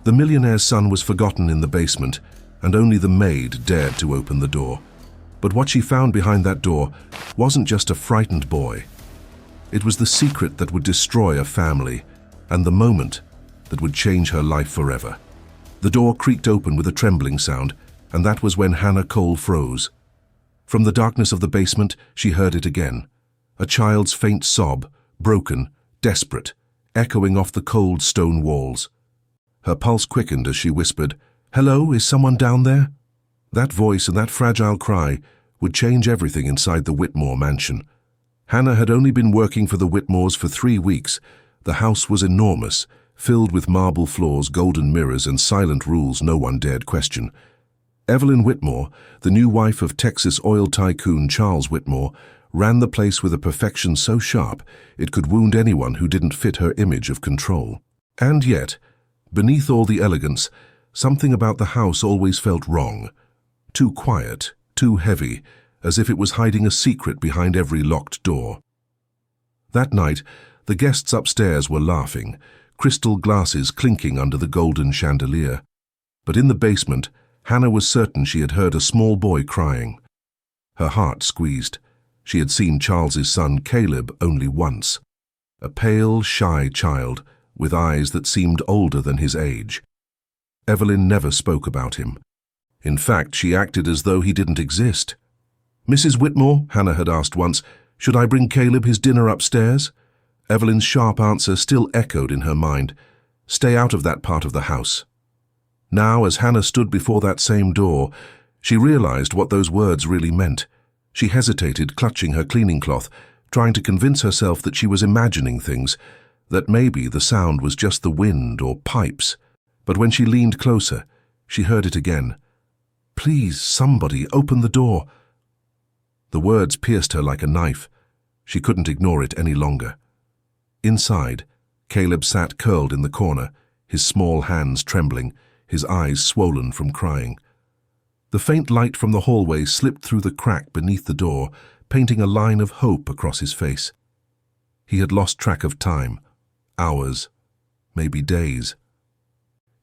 The millionaire's son was forgotten in the basement, and only the maid dared to open the door. But what she found behind that door wasn't just a frightened boy. It was the secret that would destroy a family, and the moment that would change her life forever. The door creaked open with a trembling sound, and that was when Hannah Cole froze. From the darkness of the basement, she heard it again. A child's faint sob, broken, desperate, echoing off the cold stone walls. Her pulse quickened as she whispered, "Hello, is someone down there?" That voice and that fragile cry would change everything inside the Whitmore mansion. Hannah had only been working for the Whitmores for 3 weeks. The house was enormous, filled with marble floors, golden mirrors, and silent rules no one dared question. Evelyn Whitmore, the new wife of Texas oil tycoon Charles Whitmore, ran the place with a perfection so sharp it could wound anyone who didn't fit her image of control. And yet, beneath all the elegance, something about the house always felt wrong. Too quiet, too heavy, as if it was hiding a secret behind every locked door. That night, the guests upstairs were laughing, crystal glasses clinking under the golden chandelier. But in the basement, Hannah was certain she had heard a small boy crying. Her heart squeezed. She had seen Charles's son Caleb only once. A pale, shy child, with eyes that seemed older than his age. Evelyn never spoke about him. In fact, she acted as though he didn't exist. "Mrs. Whitmore," Hannah had asked once, "should I bring Caleb his dinner upstairs?" Evelyn's sharp answer still echoed in her mind, "Stay out of that part of the house." Now, as Hannah stood before that same door, she realized what those words really meant. She hesitated, clutching her cleaning cloth, trying to convince herself that she was imagining things, that maybe the sound was just the wind or pipes. But when she leaned closer, she heard it again. "Please, somebody, open the door." The words pierced her like a knife. She couldn't ignore it any longer. Inside, Caleb sat curled in the corner, his small hands trembling, his eyes swollen from crying. The faint light from the hallway slipped through the crack beneath the door, painting a line of hope across his face. He had lost track of time, hours, maybe days.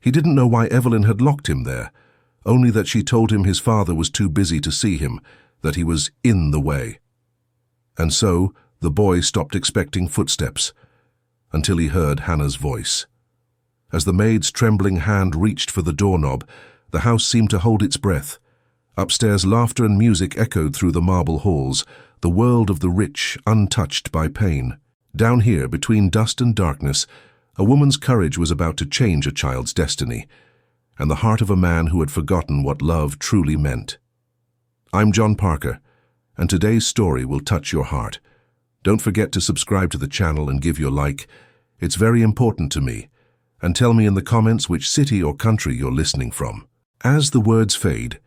He didn't know why Evelyn had locked him there, only that she told him his father was too busy to see him, that he was in the way. And so the boy stopped expecting footsteps, until he heard Hannah's voice. As the maid's trembling hand reached for the doorknob, the house seemed to hold its breath. Upstairs, laughter and music echoed through the marble halls, the world of the rich, untouched by pain. Down here, between dust and darkness, a woman's courage was about to change a child's destiny, and the heart of a man who had forgotten what love truly meant. I'm John Parker, and today's story will touch your heart. Don't forget to subscribe to the channel and give your like. It's very important to me. And tell me in the comments which city or country you're listening from. As the words fade,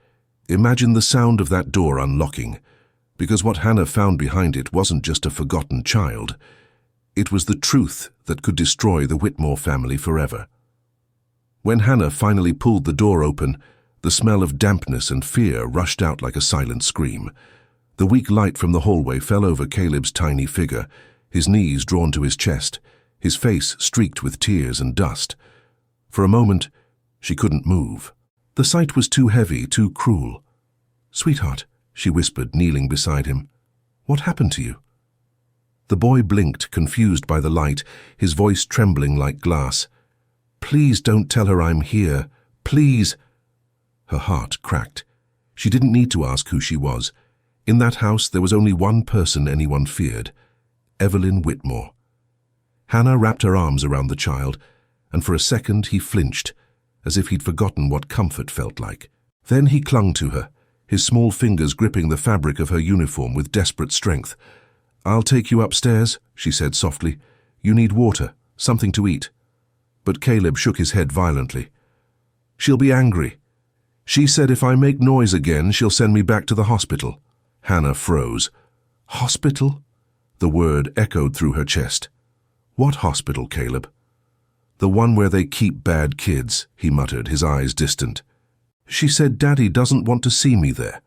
imagine the sound of that door unlocking, because what Hannah found behind it wasn't just a forgotten child. It was the truth that could destroy the Whitmore family forever. When Hannah finally pulled the door open, the smell of dampness and fear rushed out like a silent scream. The weak light from the hallway fell over Caleb's tiny figure, his knees drawn to his chest, his face streaked with tears and dust. For a moment, she couldn't move. The sight was too heavy, too cruel. "Sweetheart," she whispered, kneeling beside him. "What happened to you?" The boy blinked, confused by the light, his voice trembling like glass. "Please don't tell her I'm here. Please." Her heart cracked. She didn't need to ask who she was. In that house, there was only one person anyone feared: Evelyn Whitmore. Hannah wrapped her arms around the child, and for a second he flinched, as if he'd forgotten what comfort felt like. Then he clung to her, his small fingers gripping the fabric of her uniform with desperate strength. "I'll take you upstairs," she said softly. "You need water, something to eat." But Caleb shook his head violently. "She'll be angry. She said if I make noise again, she'll send me back to the hospital." Hannah froze. "Hospital?" The word echoed through her chest. "What hospital, Caleb?" "The one where they keep bad kids," he muttered, his eyes distant. "She said Daddy doesn't want to see me there."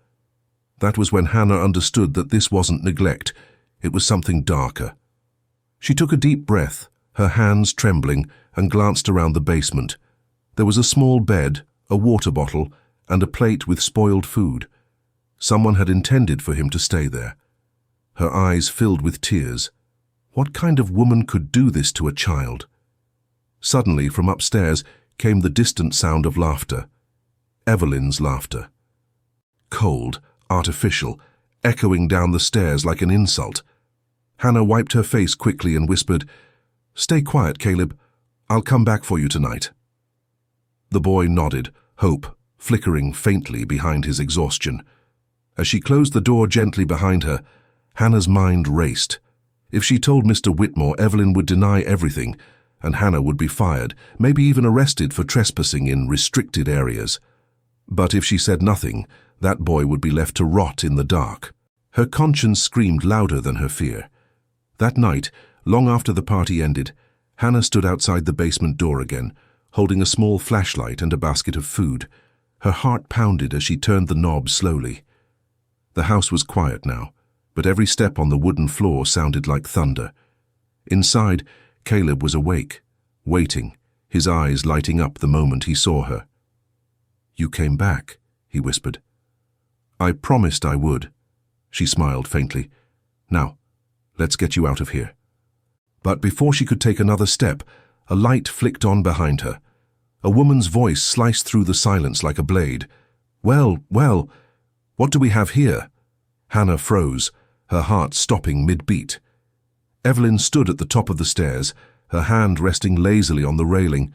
That was when Hannah understood that this wasn't neglect, it was something darker. She took a deep breath, her hands trembling, and glanced around the basement. There was a small bed, a water bottle, and a plate with spoiled food. Someone had intended for him to stay there. Her eyes filled with tears. What kind of woman could do this to a child? Suddenly, from upstairs, came the distant sound of laughter. Evelyn's laughter. Cold, artificial, echoing down the stairs like an insult. Hannah wiped her face quickly and whispered, "Stay quiet, Caleb. I'll come back for you tonight." The boy nodded, hope flickering faintly behind his exhaustion. As she closed the door gently behind her, Hannah's mind raced. If she told Mr. Whitmore, Evelyn would deny everything, and Hannah would be fired, maybe even arrested for trespassing in restricted areas. But if she said nothing, that boy would be left to rot in the dark. Her conscience screamed louder than her fear. That night, long after the party ended, Hannah stood outside the basement door again, holding a small flashlight and a basket of food. Her heart pounded as she turned the knob slowly. The house was quiet now, but every step on the wooden floor sounded like thunder. Inside, Caleb was awake, waiting, his eyes lighting up the moment he saw her. "You came back," he whispered. "I promised I would." She smiled faintly. "Now, let's get you out of here." But before she could take another step, a light flicked on behind her. A woman's voice sliced through the silence like a blade. "Well, well, what do we have here?" Hannah froze, her heart stopping mid-beat. Evelyn stood at the top of the stairs, her hand resting lazily on the railing,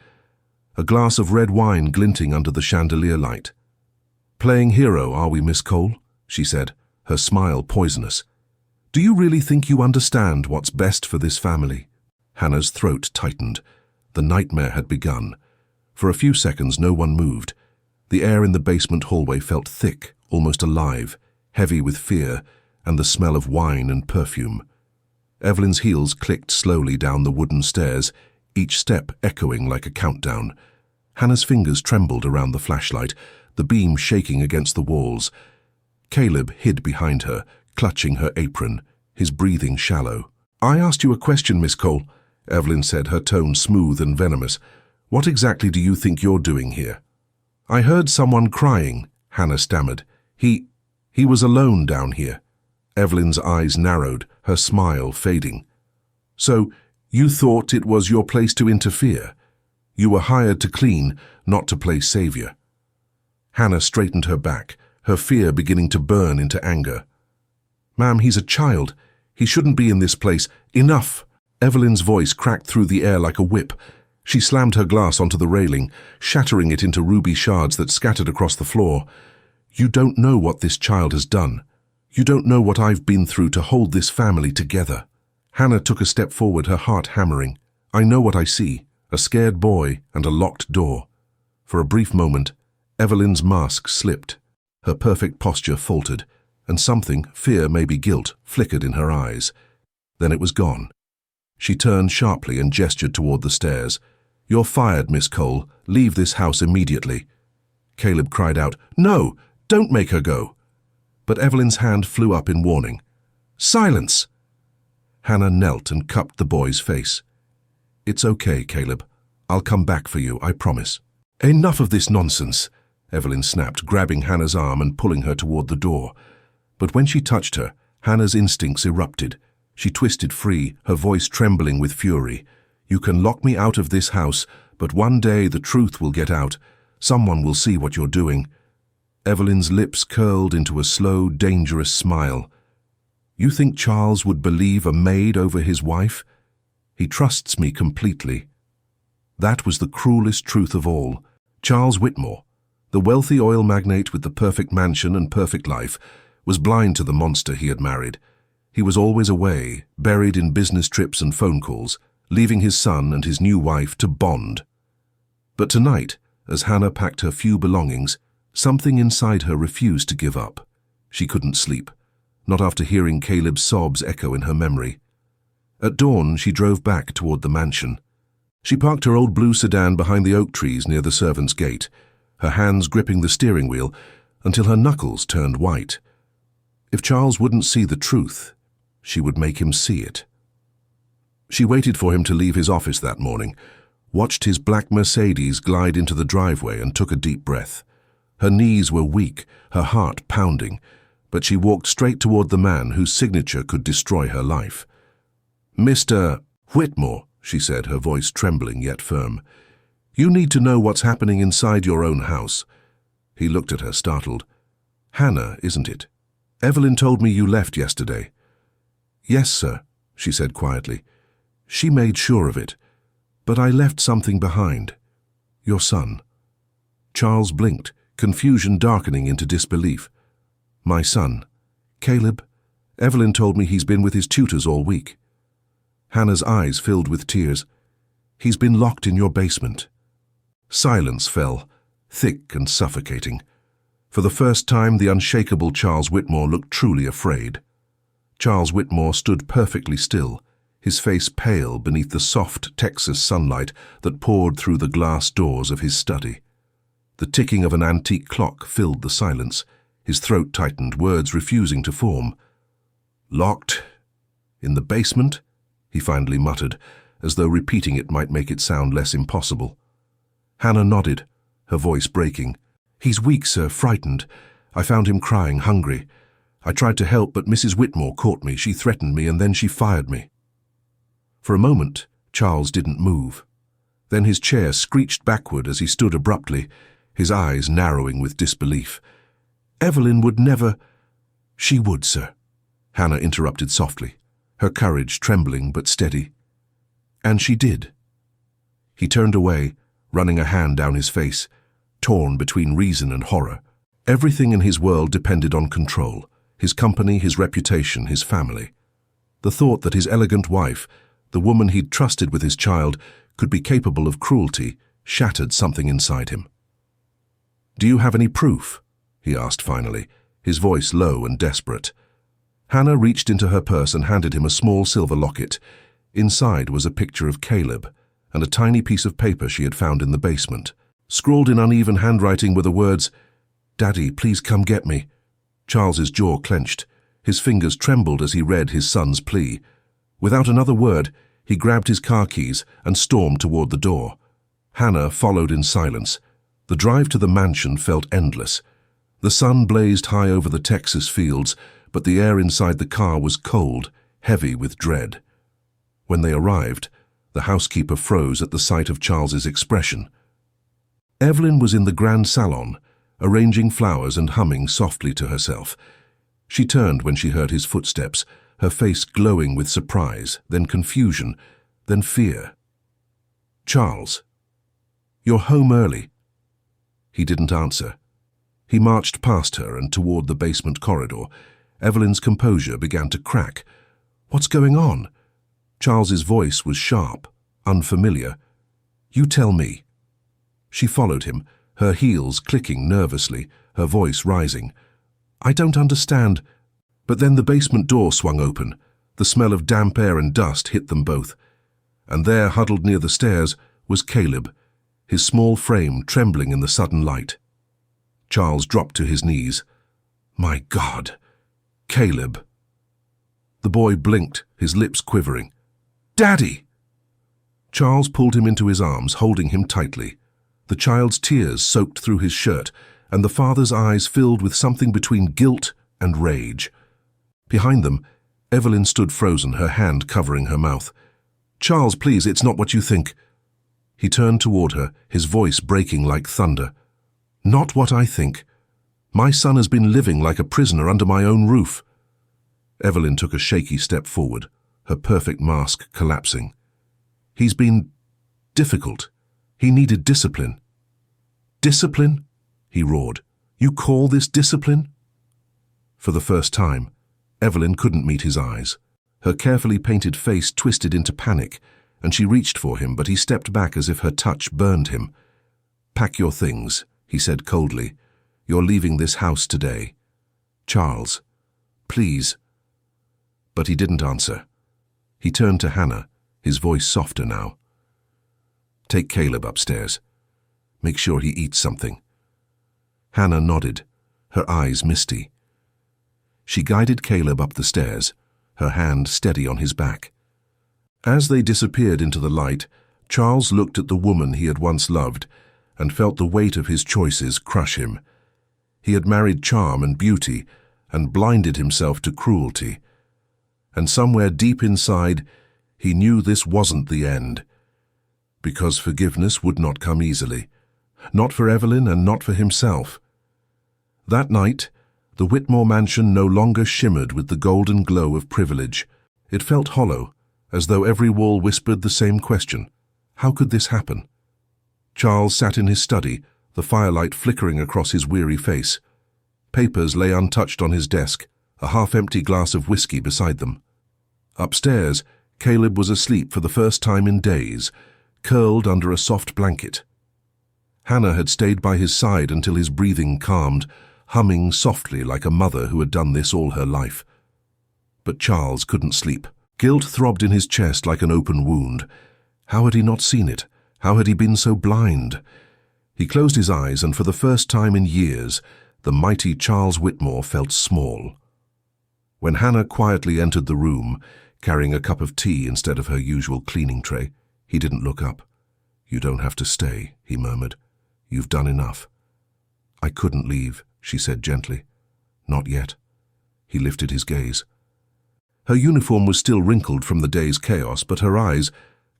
a glass of red wine glinting under the chandelier light. "Playing hero, are we, Miss Cole?" she said, her smile poisonous. "Do you really think you understand what's best for this family?" Hannah's throat tightened. The nightmare had begun. For a few seconds no one moved. The air in the basement hallway felt thick, almost alive, heavy with fear and the smell of wine and perfume. Evelyn's heels clicked slowly down the wooden stairs, each step echoing like a countdown. Hannah's fingers trembled around the flashlight, the beam shaking against the walls. Caleb hid behind her, clutching her apron, his breathing shallow. "I asked you a question, Miss Cole," Evelyn said, her tone smooth and venomous. "What exactly do you think you're doing here?" "I heard someone crying," Hannah stammered. He was alone down here." Evelyn's eyes narrowed, her smile fading. "So, you thought it was your place to interfere? You were hired to clean, not to play savior." Hannah straightened her back, her fear beginning to burn into anger. "Ma'am, he's a child. He shouldn't be in this place. Enough!" Evelyn's voice cracked through the air like a whip. She slammed her glass onto the railing, shattering it into ruby shards that scattered across the floor. "You don't know what this child has done. You don't know what I've been through to hold this family together." Hannah took a step forward, her heart hammering. "I know what I see, a scared boy and a locked door." For a brief moment, Evelyn's mask slipped. Her perfect posture faltered, and something, fear, maybe guilt, flickered in her eyes. Then it was gone. She turned sharply and gestured toward the stairs. "You're fired, Miss Cole. Leave this house immediately." Caleb cried out, "No, don't make her go." But Evelyn's hand flew up in warning. "Silence!" Hannah knelt and cupped the boy's face. "It's okay, Caleb. I'll come back for you, I promise." "Enough of this nonsense," Evelyn snapped, grabbing Hannah's arm and pulling her toward the door. But when she touched her, Hannah's instincts erupted. She twisted free, her voice trembling with fury. "You can lock me out of this house, but one day the truth will get out. Someone will see what you're doing." Evelyn's lips curled into a slow, dangerous smile. "You think Charles would believe a maid over his wife? He trusts me completely." That was the cruelest truth of all. Charles Whitmore, the wealthy oil magnate with the perfect mansion and perfect life, was blind to the monster he had married. He was always away, buried in business trips and phone calls, leaving his son and his new wife to bond. But tonight, as Hannah packed her few belongings, something inside her refused to give up. She couldn't sleep, not after hearing Caleb's sobs echo in her memory. At dawn, she drove back toward the mansion. She parked her old blue sedan behind the oak trees near the servants' gate, her hands gripping the steering wheel until her knuckles turned white. If Charles wouldn't see the truth, she would make him see it. She waited for him to leave his office that morning, watched his black Mercedes glide into the driveway and took a deep breath. Her knees were weak, her heart pounding, but she walked straight toward the man whose signature could destroy her life. "Mr. Whitmore," she said, her voice trembling yet firm, "you need to know what's happening inside your own house." He looked at her, startled. "Hannah, isn't it? Evelyn told me you left yesterday." "Yes, sir," she said quietly. "She made sure of it. But I left something behind. Your son." Charles blinked, confusion darkening into disbelief. "My son? Caleb? Evelyn told me he's been with his tutors all week." Hannah's eyes filled with tears. "He's been locked in your basement." Silence fell, thick and suffocating. For the first time, the unshakable Charles Whitmore looked truly afraid. Charles Whitmore stood perfectly still, his face pale beneath the soft Texas sunlight that poured through the glass doors of his study. The ticking of an antique clock filled the silence, his throat tightened, words refusing to form. "Locked? In the basement?" he finally muttered, as though repeating it might make it sound less impossible. Hannah nodded, her voice breaking. "He's weak, sir, frightened. I found him crying, hungry. I tried to help, but Mrs. Whitmore caught me. She threatened me, and then she fired me." For a moment, Charles didn't move. Then his chair screeched backward as he stood abruptly, his eyes narrowing with disbelief. "Evelyn would never—" "She would, sir," Hannah interrupted softly, her courage trembling but steady. "And she did." He turned away, running a hand down his face, torn between reason and horror. Everything in his world depended on control, his company, his reputation, his family. The thought that his elegant wife, the woman he'd trusted with his child, could be capable of cruelty shattered something inside him. "Do you have any proof?" he asked finally, his voice low and desperate. Hannah reached into her purse and handed him a small silver locket. Inside was a picture of Caleb and a tiny piece of paper she had found in the basement. Scrawled in uneven handwriting were the words, "Daddy, please come get me." Charles's jaw clenched. His fingers trembled as he read his son's plea. Without another word, he grabbed his car keys and stormed toward the door. Hannah followed in silence. The drive to the mansion felt endless. The sun blazed high over the Texas fields, but the air inside the car was cold, heavy with dread. When they arrived, the housekeeper froze at the sight of Charles's expression. Evelyn was in the grand salon, arranging flowers and humming softly to herself. She turned when she heard his footsteps, her face glowing with surprise, then confusion, then fear. "Charles, you're home early." He didn't answer. He marched past her and toward the basement corridor. Evelyn's composure began to crack. "What's going on?" Charles's voice was sharp, unfamiliar. "You tell me." She followed him, her heels clicking nervously, her voice rising. "I don't understand." But then the basement door swung open. The smell of damp air and dust hit them both. And there, huddled near the stairs, was Caleb, his small frame trembling in the sudden light. Charles dropped to his knees. "My God! Caleb!" The boy blinked, his lips quivering. "Daddy!" Charles pulled him into his arms, holding him tightly. The child's tears soaked through his shirt, and the father's eyes filled with something between guilt and rage. Behind them, Evelyn stood frozen, her hand covering her mouth. "Charles, please, it's not what you think." He turned toward her, his voice breaking like thunder. "Not what I think. My son has been living like a prisoner under my own roof." Evelyn took a shaky step forward, her perfect mask collapsing. "He's been difficult. He needed discipline." "Discipline?" he roared. "You call this discipline?" For the first time, Evelyn couldn't meet his eyes. Her carefully painted face twisted into panic, and she reached for him, but he stepped back as if her touch burned him. "Pack your things," he said coldly. "You're leaving this house today." "Charles, please." But he didn't answer. He turned to Hannah, his voice softer now. "Take Caleb upstairs. Make sure he eats something." Hannah nodded, her eyes misty. She guided Caleb up the stairs, her hand steady on his back. As they disappeared into the light, Charles looked at the woman he had once loved and felt the weight of his choices crush him. He had married charm and beauty and blinded himself to cruelty. And somewhere deep inside, he knew this wasn't the end. Because forgiveness would not come easily. Not for Evelyn and not for himself. That night, the Whitmore mansion no longer shimmered with the golden glow of privilege. It felt hollow, as though every wall whispered the same question. How could this happen? Charles sat in his study, the firelight flickering across his weary face. Papers lay untouched on his desk, a half-empty glass of whiskey beside them. Upstairs, Caleb was asleep for the first time in days, curled under a soft blanket. Hannah had stayed by his side until his breathing calmed, humming softly like a mother who had done this all her life. But Charles couldn't sleep. Guilt throbbed in his chest like an open wound. How had he not seen it? How had he been so blind? He closed his eyes, and for the first time in years, the mighty Charles Whitmore felt small. When Hannah quietly entered the room, carrying a cup of tea instead of her usual cleaning tray, he didn't look up. "You don't have to stay," he murmured. "You've done enough." "I couldn't leave," she said gently. "Not yet." He lifted his gaze. Her uniform was still wrinkled from the day's chaos, but her eyes,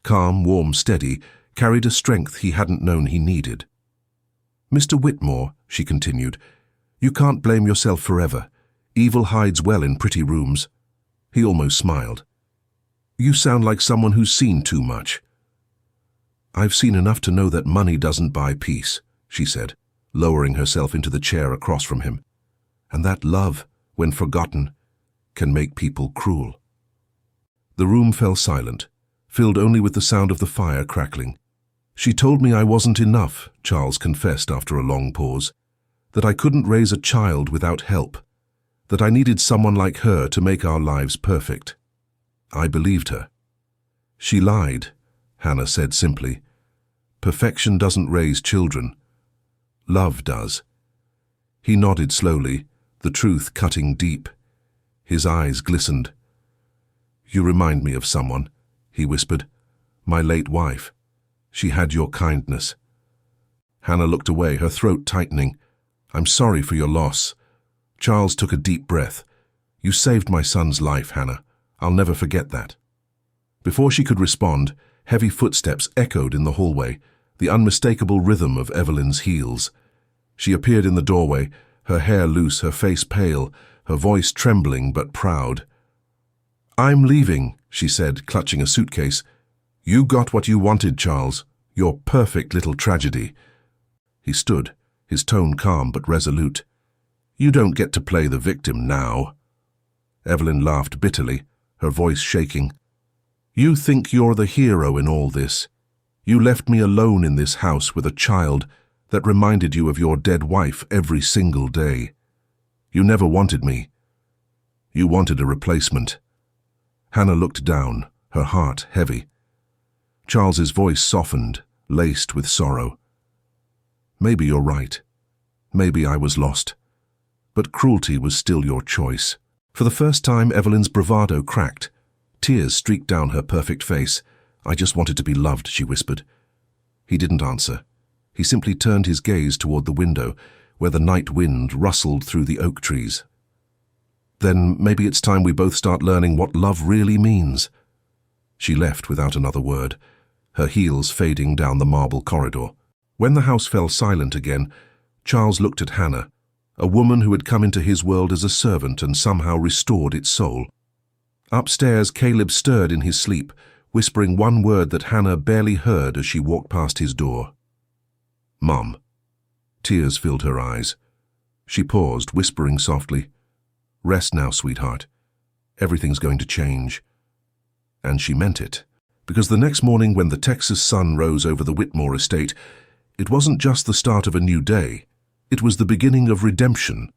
calm, warm, steady, carried a strength he hadn't known he needed. "Mr. Whitmore," she continued, "you can't blame yourself forever. Evil hides well in pretty rooms." He almost smiled. "You sound like someone who's seen too much." "I've seen enough to know that money doesn't buy peace," she said, lowering herself into the chair across from him. "And that love, when forgotten, can make people cruel." The room fell silent, filled only with the sound of the fire crackling. "She told me I wasn't enough," Charles confessed after a long pause, "that I couldn't raise a child without help, that I needed someone like her to make our lives perfect." I believed her. "She lied," Hannah said simply. "Perfection doesn't raise children. Love does." He nodded slowly, the truth cutting deep. His eyes glistened. "You remind me of someone," he whispered. "My late wife. She had your kindness." Hannah looked away, her throat tightening. "I'm sorry for your loss." Charles took a deep breath. "You saved my son's life, Hannah. I'll never forget that." Before she could respond, heavy footsteps echoed in the hallway, the unmistakable rhythm of Evelyn's heels. She appeared in the doorway, her hair loose, her face pale, her voice trembling but proud. "I'm leaving," she said, clutching a suitcase. "You got what you wanted, Charles. Your perfect little tragedy." He stood, his tone calm but resolute. "You don't get to play the victim now." Evelyn laughed bitterly, her voice shaking. "You think you're the hero in all this. You left me alone in this house with a child that reminded you of your dead wife every single day. You never wanted me. You wanted a replacement." Hannah looked down, her heart heavy. Charles's voice softened, laced with sorrow. "Maybe you're right. Maybe I was lost. But cruelty was still your choice." For the first time, Evelyn's bravado cracked. Tears streaked down her perfect face. "I just wanted to be loved," she whispered. He didn't answer. He simply turned his gaze toward the window, where the night wind rustled through the oak trees. "Then maybe it's time we both start learning what love really means." She left without another word, her heels fading down the marble corridor. When the house fell silent again, Charles looked at Hannah, a woman who had come into his world as a servant and somehow restored its soul. Upstairs, Caleb stirred in his sleep, whispering one word that Hannah barely heard as she walked past his door. "Mom." Tears filled her eyes. She paused, whispering softly, "Rest now, sweetheart. Everything's going to change." And she meant it, because the next morning when the Texas sun rose over the Whitmore estate, it wasn't just the start of a new day. It was the beginning of redemption.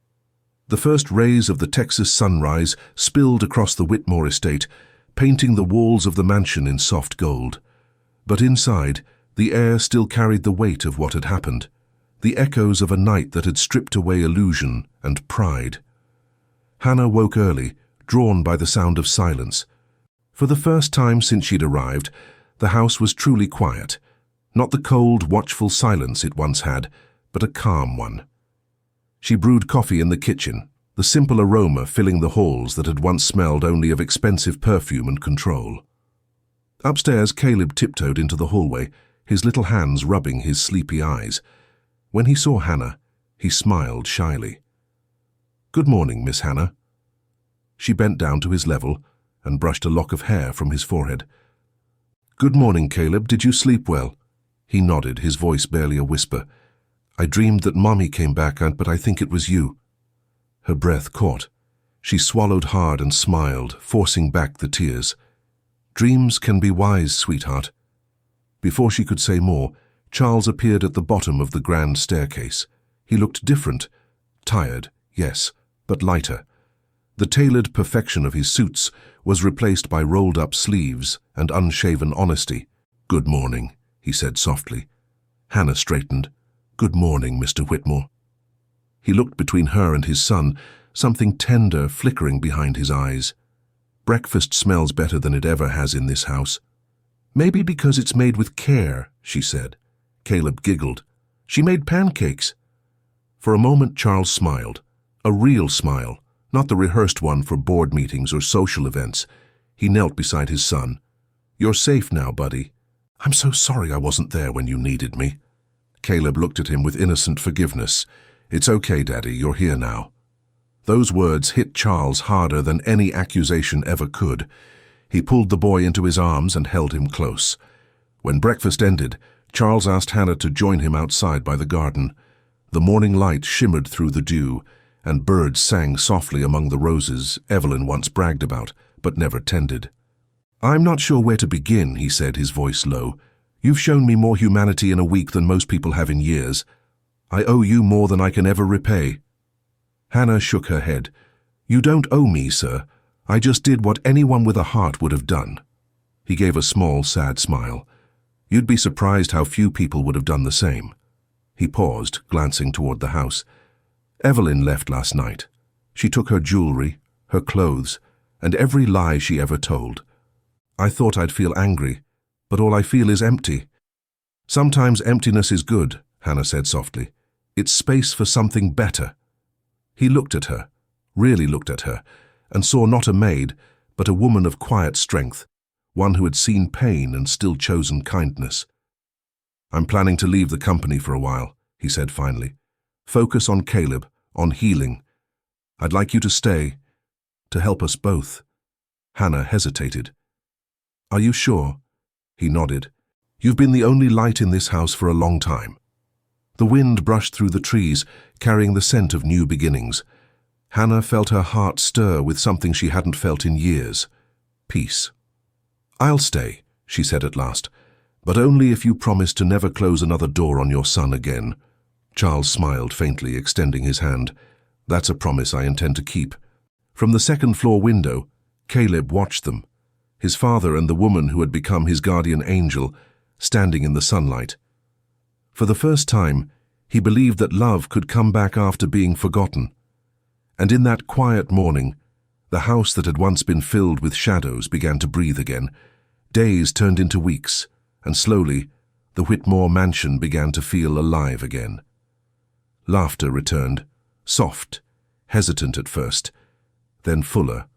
The first rays of the Texas sunrise spilled across the Whitmore estate, painting the walls of the mansion in soft gold. But inside, the air still carried the weight of what had happened, the echoes of a night that had stripped away illusion and pride. Hannah woke early, drawn by the sound of silence. For the first time since she'd arrived, the house was truly quiet. Not the cold, watchful silence it once had, but a calm one. She brewed coffee in the kitchen, the simple aroma filling the halls that had once smelled only of expensive perfume and control. Upstairs, Caleb tiptoed into the hallway, his little hands rubbing his sleepy eyes. When he saw Hannah, he smiled shyly. "Good morning, Miss Hannah." She bent down to his level and brushed a lock of hair from his forehead. "Good morning, Caleb. Did you sleep well?" He nodded, his voice barely a whisper. "I dreamed that Mommy came back, but I think it was you." Her breath caught. She swallowed hard and smiled, forcing back the tears. "Dreams can be wise, sweetheart." Before she could say more, Charles appeared at the bottom of the grand staircase. He looked different. Tired, yes, but lighter. The tailored perfection of his suits was replaced by rolled-up sleeves and unshaven honesty. "Good morning," he said softly. Hannah straightened. "Good morning, Mr. Whitmore." He looked between her and his son, something tender flickering behind his eyes. "Breakfast smells better than it ever has in this house." "Maybe because it's made with care," she said. Caleb giggled. "She made pancakes." For a moment Charles smiled. A real smile, not the rehearsed one for board meetings or social events. He knelt beside his son. "You're safe now, buddy." "I'm so sorry I wasn't there when you needed me." Caleb looked at him with innocent forgiveness. "It's okay, Daddy, you're here now." Those words hit Charles harder than any accusation ever could. He pulled the boy into his arms and held him close. When breakfast ended, Charles asked Hannah to join him outside by the garden. The morning light shimmered through the dew, and birds sang softly among the roses Evelyn once bragged about, but never tended. "I'm not sure where to begin," he said, his voice low. "You've shown me more humanity in a week than most people have in years. I owe you more than I can ever repay." Hannah shook her head. "You don't owe me, sir. I just did what anyone with a heart would have done." He gave a small, sad smile. "You'd be surprised how few people would have done the same." He paused, glancing toward the house. "Evelyn left last night. She took her jewelry, her clothes, and every lie she ever told. I thought I'd feel angry, but all I feel is empty." "Sometimes emptiness is good," Hannah said softly. "It's space for something better." He looked at her, really looked at her, and saw not a maid, but a woman of quiet strength, one who had seen pain and still chosen kindness. "I'm planning to leave the company for a while," he said finally. "Focus on Caleb, on healing. I'd like you to stay, to help us both." Hannah hesitated. "Are you sure?" He nodded. "You've been the only light in this house for a long time." The wind brushed through the trees, carrying the scent of new beginnings. Hannah felt her heart stir with something she hadn't felt in years. Peace. "I'll stay," she said at last, "but only if you promise to never close another door on your son again." Charles smiled faintly, extending his hand. "That's a promise I intend to keep." From the second-floor window, Caleb watched them, his father and the woman who had become his guardian angel, standing in the sunlight. For the first time, he believed that love could come back after being forgotten. And in that quiet morning, the house that had once been filled with shadows began to breathe again. Days turned into weeks, and slowly, the Whitmore mansion began to feel alive again. Laughter returned, soft, hesitant at first, then fuller,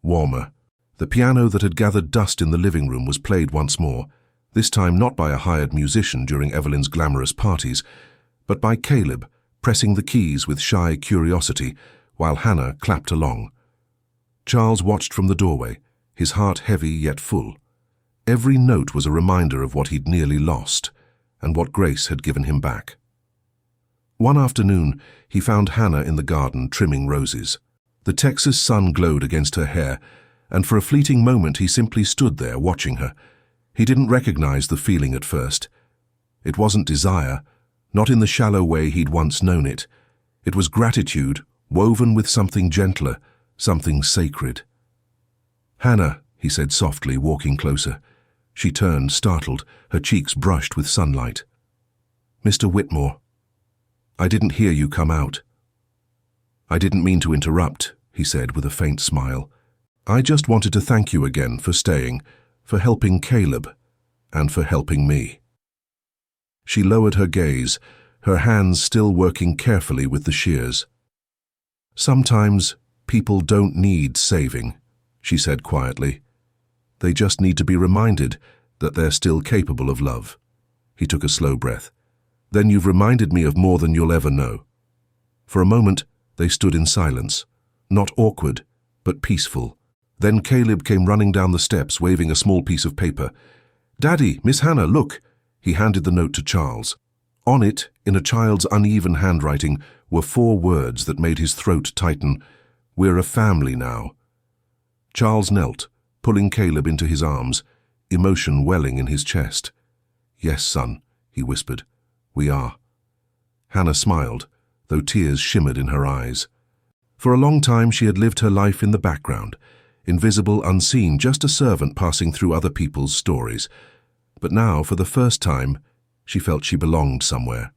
warmer. The piano that had gathered dust in the living room was played once more, this time not by a hired musician during Evelyn's glamorous parties, but by Caleb, pressing the keys with shy curiosity, while Hannah clapped along. Charles watched from the doorway, his heart heavy yet full. Every note was a reminder of what he'd nearly lost, and what Grace had given him back. One afternoon, he found Hannah in the garden trimming roses. The Texas sun glowed against her hair, and for a fleeting moment he simply stood there watching her. He didn't recognize the feeling at first. It wasn't desire, not in the shallow way he'd once known it. It was gratitude, woven with something gentler, something sacred. "Hannah," he said softly, walking closer. She turned, startled, her cheeks brushed with sunlight. "Mr. Whitmore, I didn't hear you come out." "I didn't mean to interrupt," he said with a faint smile. "I just wanted to thank you again for staying, for helping Caleb." and for helping me." She lowered her gaze, her hands still working carefully with the shears. "Sometimes people don't need saving," she said quietly. "They just need to be reminded that they're still capable of love." He took a slow breath. "Then you've reminded me of more than you'll ever know." For a moment, they stood in silence, not awkward, but peaceful. Then Caleb came running down the steps, waving a small piece of paper. "Daddy, Miss Hannah, look!" He handed the note to Charles. On it, in a child's uneven handwriting, were 4 words that made his throat tighten. "We're a family now." Charles knelt, pulling Caleb into his arms, emotion welling in his chest. "Yes, son," he whispered. "We are." Hannah smiled, though tears shimmered in her eyes. For a long time she had lived her life in the background, invisible, unseen, just a servant passing through other people's stories. But now, for the first time, she felt she belonged somewhere.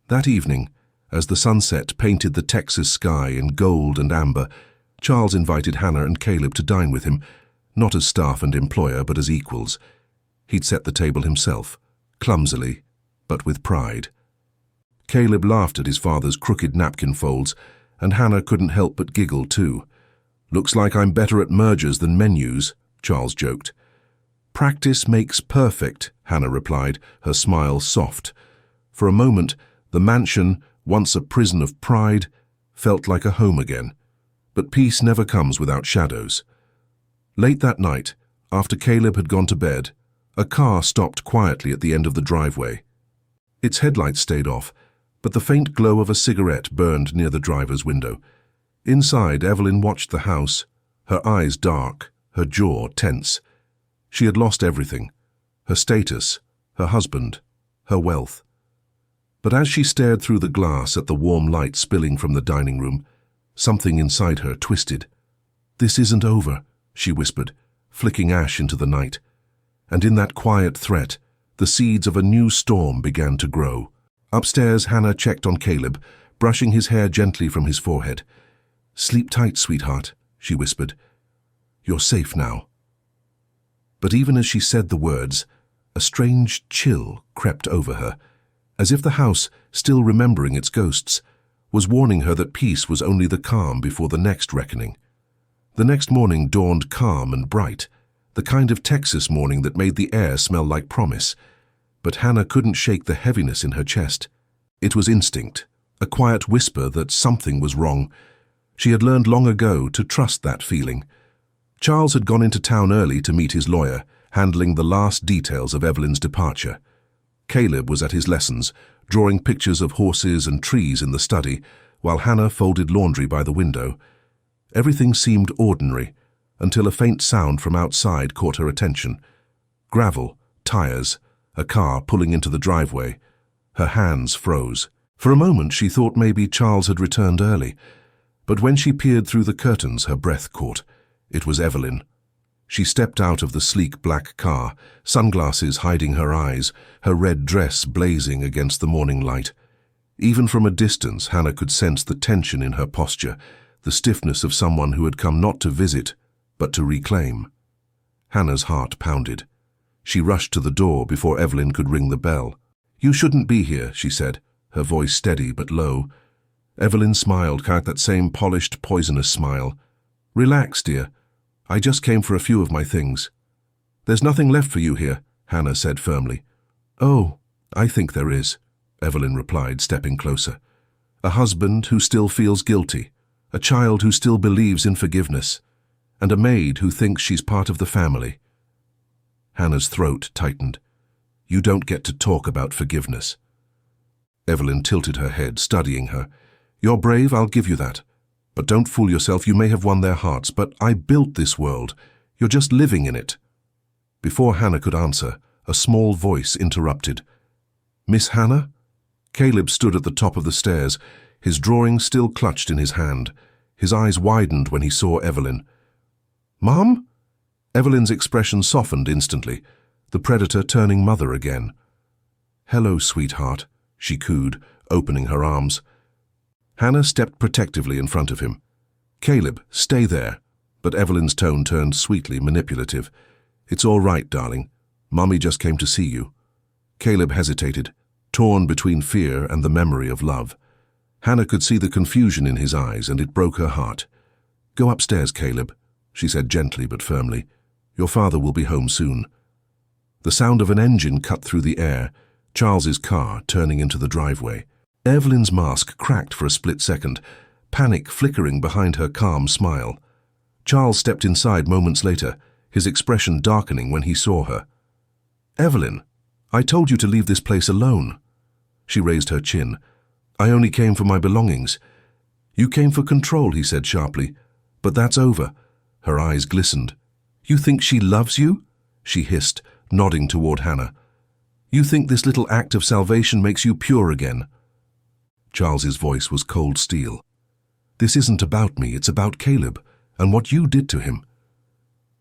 That evening, as the sunset painted the Texas sky in gold and amber, Charles invited Hannah and Caleb to dine with him, not as staff and employer, but as equals. He'd set the table himself, clumsily, but with pride. Caleb laughed at his father's crooked napkin folds, and Hannah couldn't help but giggle too. "Looks like I'm better at mergers than menus," Charles joked. "Practice makes perfect," Hannah replied, her smile soft. For a moment, the mansion, once a prison of pride, felt like a home again. But peace never comes without shadows. Late that night, after Caleb had gone to bed, a car stopped quietly at the end of the driveway. Its headlights stayed off, but the faint glow of a cigarette burned near the driver's window. Inside, Evelyn watched the house, her eyes dark, her jaw tense. She had lost everything: her status, her husband, her wealth. But as she stared through the glass at the warm light spilling from the dining room, something inside her twisted. "This isn't over," she whispered, flicking ash into the night. And in that quiet threat, the seeds of a new storm began to grow. Upstairs, Hannah checked on Caleb, brushing his hair gently from his forehead. "Sleep tight, sweetheart," she whispered. "You're safe now." But even as she said the words, a strange chill crept over her, as if the house, still remembering its ghosts, was warning her that peace was only the calm before the next reckoning. The next morning dawned calm and bright, the kind of Texas morning that made the air smell like promise. But Hannah couldn't shake the heaviness in her chest. It was instinct, a quiet whisper that something was wrong. She had learned long ago to trust that feeling. Charles had gone into town early to meet his lawyer, handling the last details of Evelyn's departure. Caleb was at his lessons, drawing pictures of horses and trees in the study, while Hannah folded laundry by the window. Everything seemed ordinary, until a faint sound from outside caught her attention. Gravel, tires, a car pulling into the driveway. Her hands froze. For a moment she thought maybe Charles had returned early, but when she peered through the curtains, her breath caught. It was Evelyn. She stepped out of the sleek black car, sunglasses hiding her eyes, her red dress blazing against the morning light. Even from a distance, Hannah could sense the tension in her posture, the stiffness of someone who had come not to visit, but to reclaim. Hannah's heart pounded. She rushed to the door before Evelyn could ring the bell. "You shouldn't be here," she said, her voice steady but low. Evelyn smiled, that same polished, poisonous smile. "Relax, dear. I just came for a few of my things." "There's nothing left for you here," Hannah said firmly. "Oh, I think there is," Evelyn replied, stepping closer. "A husband who still feels guilty, a child who still believes in forgiveness, and a maid who thinks she's part of the family." Hannah's throat tightened. "You don't get to talk about forgiveness." Evelyn tilted her head, studying her. "You're brave, I'll give you that. But don't fool yourself, you may have won their hearts, but I built this world. You're just living in it." Before Hannah could answer, a small voice interrupted. "Miss Hannah?" Caleb stood at the top of the stairs, his drawing still clutched in his hand. His eyes widened when he saw Evelyn. "Mom?" Evelyn's expression softened instantly, the predator turning mother again. "Hello, sweetheart," she cooed, opening her arms. Hannah stepped protectively in front of him. "Caleb, stay there." But Evelyn's tone turned sweetly manipulative. "It's all right, darling. Mommy just came to see you." Caleb hesitated, torn between fear and the memory of love. Hannah could see the confusion in his eyes, and it broke her heart. "Go upstairs, Caleb," she said gently but firmly. "Your father will be home soon." The sound of an engine cut through the air, Charles's car turning into the driveway. Evelyn's mask cracked for a split second, panic flickering behind her calm smile. Charles stepped inside moments later, his expression darkening when he saw her. "Evelyn, I told you to leave this place alone." She raised her chin. "I only came for my belongings." "You came for control," he said sharply. "But that's over." Her eyes glistened. "You think she loves you?" she hissed, nodding toward Hannah. "You think this little act of salvation makes you pure again?" Charles's voice was cold steel. "This isn't about me, it's about Caleb, and what you did to him."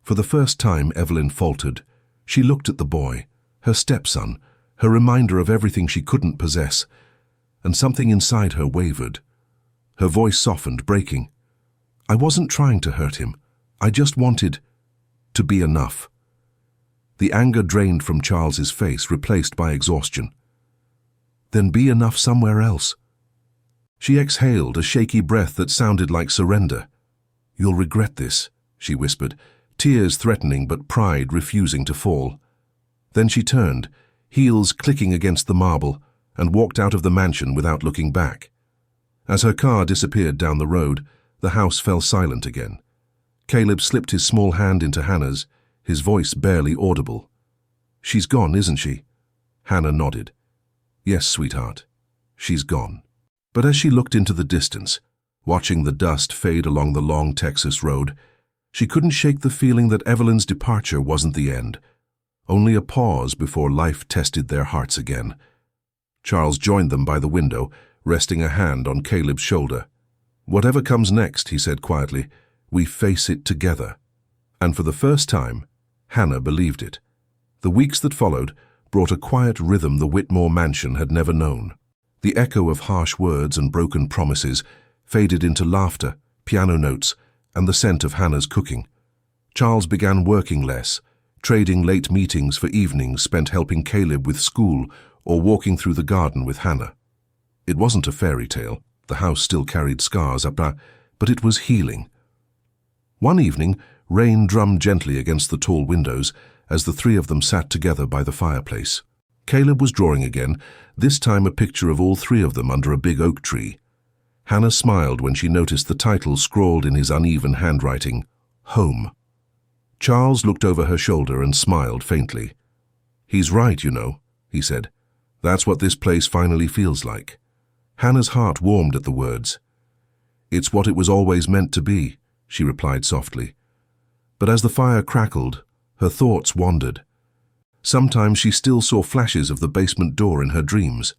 For the first time, Evelyn faltered. She looked at the boy, her stepson, her reminder of everything she couldn't possess, and something inside her wavered. Her voice softened, breaking. "I wasn't trying to hurt him. I just wanted to be enough." The anger drained from Charles's face, replaced by exhaustion. "Then be enough somewhere else." She exhaled, a shaky breath that sounded like surrender. "You'll regret this," she whispered, tears threatening but pride refusing to fall. Then she turned, heels clicking against the marble, and walked out of the mansion without looking back. As her car disappeared down the road, the house fell silent again. Caleb slipped his small hand into Hannah's, his voice barely audible. "She's gone, isn't she?" Hannah nodded. "Yes, sweetheart, she's gone." But as she looked into the distance, watching the dust fade along the long Texas road, she couldn't shake the feeling that Evelyn's departure wasn't the end, only a pause before life tested their hearts again. Charles joined them by the window, resting a hand on Caleb's shoulder. "Whatever comes next," he said quietly, "we face it together." And for the first time, Hannah believed it. The weeks that followed brought a quiet rhythm the Whitmore mansion had never known. The echo of harsh words and broken promises faded into laughter, piano notes, and the scent of Hannah's cooking. Charles began working less, trading late meetings for evenings spent helping Caleb with school or walking through the garden with Hannah. It wasn't a fairy tale. The house still carried scars, but it was healing. One evening, rain drummed gently against the tall windows as the three of them sat together by the fireplace. Caleb was drawing again, this time a picture of all three of them under a big oak tree. Hannah smiled when she noticed the title scrawled in his uneven handwriting, Home. Charles looked over her shoulder and smiled faintly. "He's right, you know," he said. "That's what this place finally feels like." Hannah's heart warmed at the words. "It's what it was always meant to be," she replied softly. But as the fire crackled, her thoughts wandered. Sometimes she still saw flashes of the basement door in her dreams,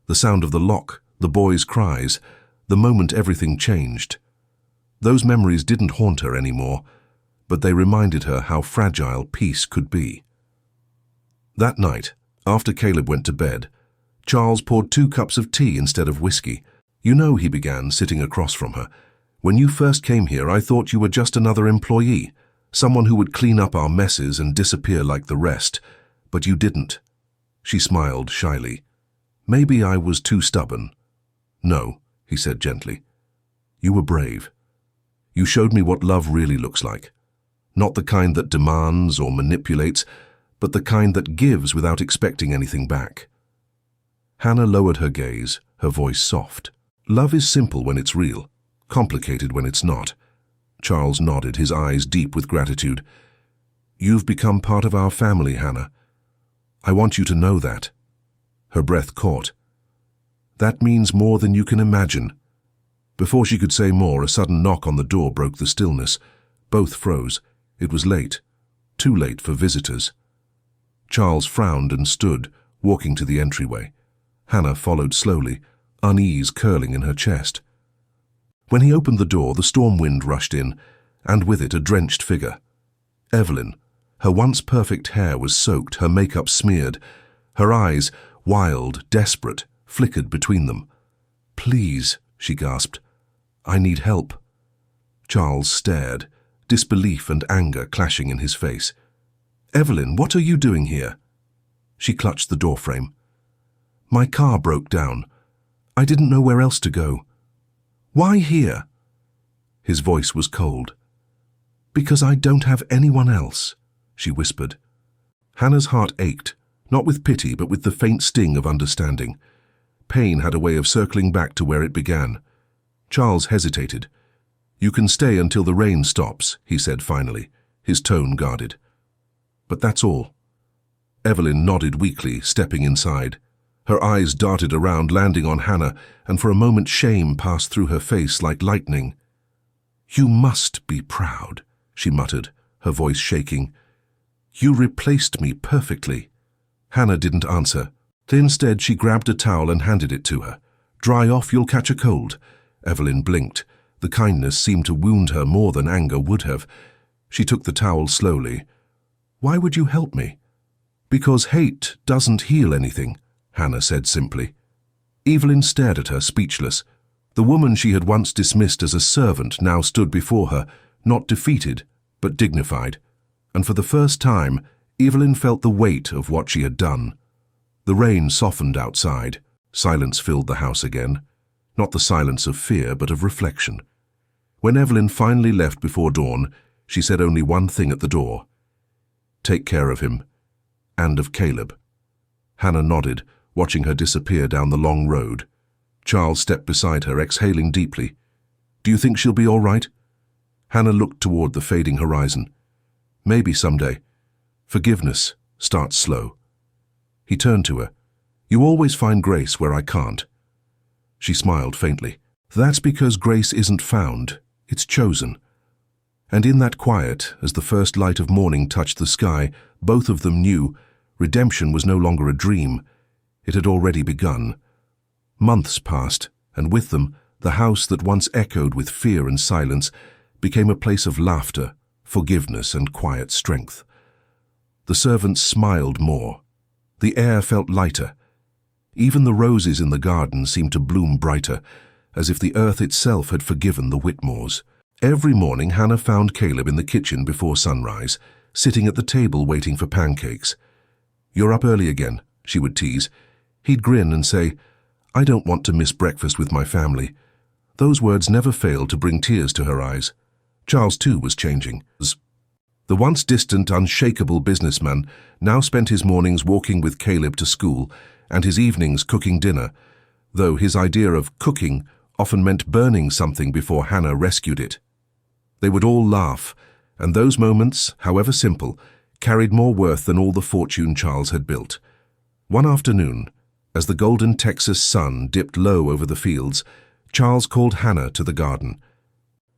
the sound of the lock, the boys' cries, the moment everything changed. Those memories didn't haunt her anymore, but they reminded her how fragile peace could be. That night, after Caleb went to bed, Charles poured 2 cups of tea instead of whiskey. "You know," he began, sitting across from her, "when you first came here, I thought you were just another employee, someone who would clean up our messes and disappear like the rest. But you didn't." She smiled shyly. "Maybe I was too stubborn." "No," he said gently. "You were brave. You showed me what love really looks like. Not the kind that demands or manipulates, but the kind that gives without expecting anything back." Hannah lowered her gaze, her voice soft. "Love is simple when it's real, complicated when it's not." Charles nodded, his eyes deep with gratitude. "You've become part of our family, Hannah. I want you to know that." Her breath caught. "That means more than you can imagine." Before she could say more, a sudden knock on the door broke the stillness. Both froze. It was late. Too late for visitors. Charles frowned and stood, walking to the entryway. Hannah followed slowly, unease curling in her chest. When he opened the door, the storm wind rushed in, and with it a drenched figure. Evelyn. Her once perfect hair was soaked, her makeup smeared. Her eyes, wild, desperate, flickered between them. "Please," she gasped. "I need help." Charles stared, disbelief and anger clashing in his face. "Evelyn, what are you doing here?" She clutched the doorframe. "My car broke down. I didn't know where else to go." "Why here?" His voice was cold. "Because I don't have anyone else," she whispered. Hannah's heart ached, not with pity but with the faint sting of understanding. Pain had a way of circling back to where it began. Charles hesitated. "You can stay until the rain stops," he said finally, his tone guarded. "But that's all." Evelyn nodded weakly, stepping inside. Her eyes darted around, landing on Hannah, and for a moment shame passed through her face like lightning. "You must be proud," she muttered, her voice shaking. "You replaced me perfectly." Hannah didn't answer. Instead, she grabbed a towel and handed it to her. "Dry off, you'll catch a cold." Evelyn blinked. The kindness seemed to wound her more than anger would have. She took the towel slowly. "Why would you help me?" "Because hate doesn't heal anything," Hannah said simply. Evelyn stared at her, speechless. The woman she had once dismissed as a servant now stood before her, not defeated, but dignified. And for the first time, Evelyn felt the weight of what she had done. The rain softened outside. Silence filled the house again. Not the silence of fear, but of reflection. When Evelyn finally left before dawn, she said only one thing at the door. "Take care of him. And of Caleb." Hannah nodded, watching her disappear down the long road. Charles stepped beside her, exhaling deeply. "Do you think she'll be all right?" Hannah looked toward the fading horizon. "Maybe someday. Forgiveness starts slow." He turned to her. "You always find grace where I can't." She smiled faintly. "That's because grace isn't found, it's chosen." And in that quiet, as the first light of morning touched the sky, both of them knew redemption was no longer a dream. It had already begun. Months passed, and with them, the house that once echoed with fear and silence became a place of laughter, forgiveness, and quiet strength. The servants smiled more. The air felt lighter. Even the roses in the garden seemed to bloom brighter, as if the earth itself had forgiven the Whitmores. Every morning Hannah found Caleb in the kitchen before sunrise, sitting at the table waiting for pancakes. "You're up early again," she would tease. He'd grin and say, "I don't want to miss breakfast with my family." Those words never failed to bring tears to her eyes. Charles, too, was changing. The once distant, unshakable businessman now spent his mornings walking with Caleb to school and his evenings cooking dinner, though his idea of cooking often meant burning something before Hannah rescued it. They would all laugh, and those moments, however simple, carried more worth than all the fortune Charles had built. One afternoon, as the golden Texas sun dipped low over the fields, Charles called Hannah to the garden.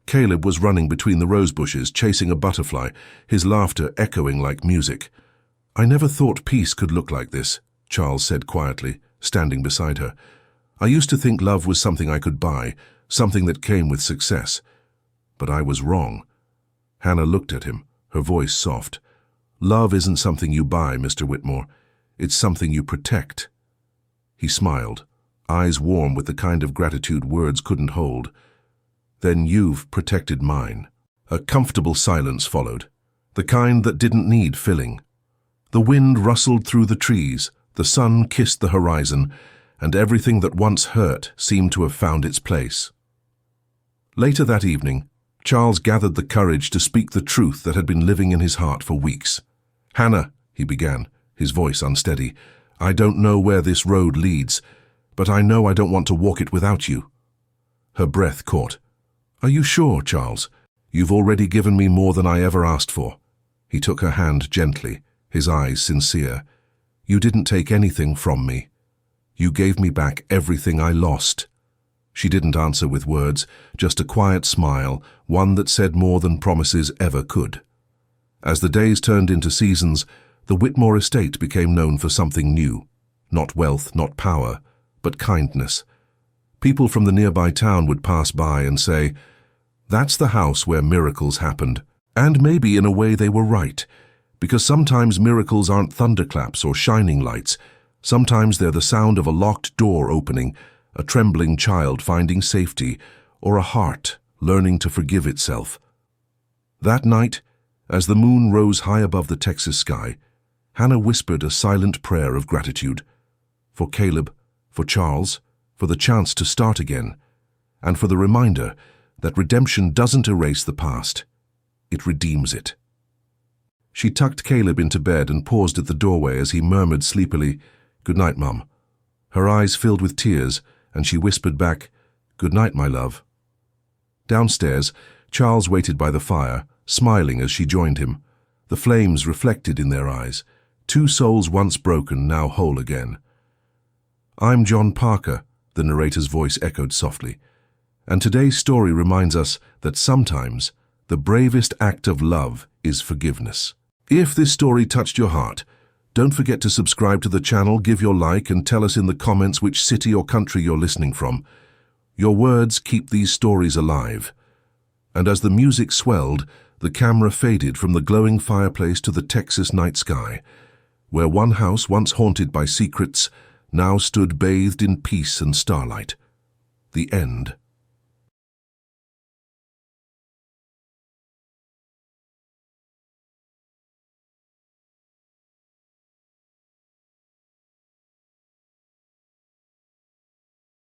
Caleb was running between the rose bushes, chasing a butterfly, his laughter echoing like music. "I never thought peace could look like this," Charles said quietly, standing beside her. "I used to think love was something I could buy, something that came with success. But I was wrong." Hannah looked at him, her voice soft. "Love isn't something you buy, Mr. Whitmore. It's something you protect." He smiled, eyes warm with the kind of gratitude words couldn't hold. "Then you've protected mine." A comfortable silence followed, the kind that didn't need filling. The wind rustled through the trees, the sun kissed the horizon, and everything that once hurt seemed to have found its place. Later that evening, Charles gathered the courage to speak the truth that had been living in his heart for weeks. "Hannah," he began, his voice unsteady, "I don't know where this road leads, but I know I don't want to walk it without you." Her breath caught. "Are you sure, Charles? You've already given me more than I ever asked for." He took her hand gently, his eyes sincere. "You didn't take anything from me. You gave me back everything I lost." She didn't answer with words, just a quiet smile, one that said more than promises ever could. As the days turned into seasons, the Whitmore estate became known for something new. Not wealth, not power, but kindness. People from the nearby town would pass by and say, "That's the house where miracles happened." And maybe in a way they were right, because sometimes miracles aren't thunderclaps or shining lights. Sometimes they're the sound of a locked door opening, a trembling child finding safety, or a heart learning to forgive itself. That night, As the moon rose high above the Texas sky, Hannah whispered a silent prayer of gratitude for Caleb, for Charles, for the chance to start again, and for the reminder that redemption doesn't erase the past, it redeems it. She tucked Caleb into bed and paused at the doorway as he murmured sleepily, "Good night, Mum." Her eyes filled with tears, and she whispered back, "Good night, my love." Downstairs, Charles waited by the fire, smiling as she joined him. The flames reflected in their eyes, two souls once broken, now whole again. "I'm John Parker," the narrator's voice echoed softly, "and today's story reminds us that sometimes the bravest act of love is forgiveness." If this story touched your heart, don't forget to subscribe to the channel, give your like, and tell us in the comments which city or country you're listening from. Your words keep these stories alive. And as the music swelled, the camera faded from the glowing fireplace to the Texas night sky, where one house once haunted by secrets now stood bathed in peace and starlight. The end.